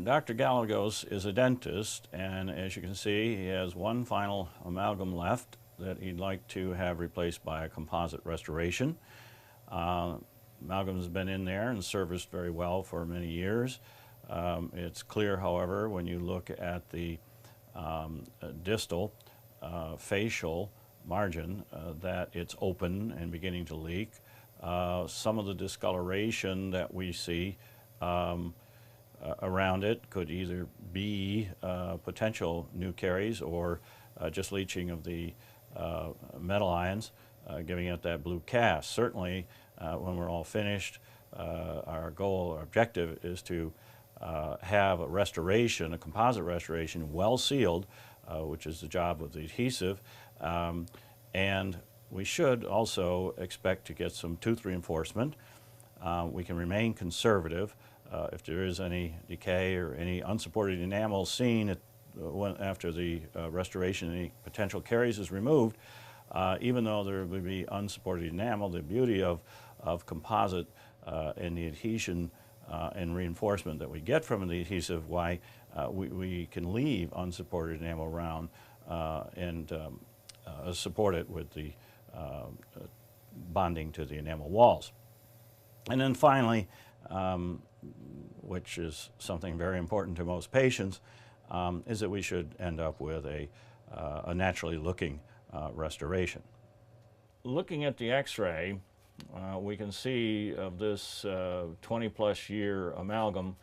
Dr. Gallegos is a dentist, and as you can see, he has one final amalgam left that he'd like to have replaced by a composite restoration. Amalgam has been in there and serviced very well for many years. It's clear, however, when you look at the distal facial margin that it's open and beginning to leak. Some of the discoloration that we see around it could either be potential new caries or just leaching of the metal ions, giving it that blue cast. Certainly, when we're all finished, our goal or objective is to have a restoration, a composite restoration, well sealed, which is the job of the adhesive, and we should also expect to get some tooth reinforcement. We can remain conservative. If there is any decay or any unsupported enamel seen after the restoration, any potential caries is removed, even though there would be unsupported enamel, the beauty of composite and the adhesion and reinforcement that we get from the adhesive, why we can leave unsupported enamel around and support it with the bonding to the enamel walls. And then finally, which is something very important to most patients, is that we should end up with a naturally looking restoration. Looking at the x-ray, we can see of this 20-plus year amalgam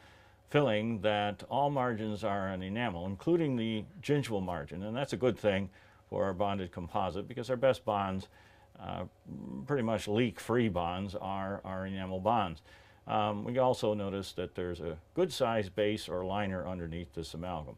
filling that all margins are on enamel, including the gingival margin, and that's a good thing for our bonded composite because our best bonds, pretty much leak-free bonds, are our enamel bonds. We also notice that there's a good-sized base or liner underneath this amalgam.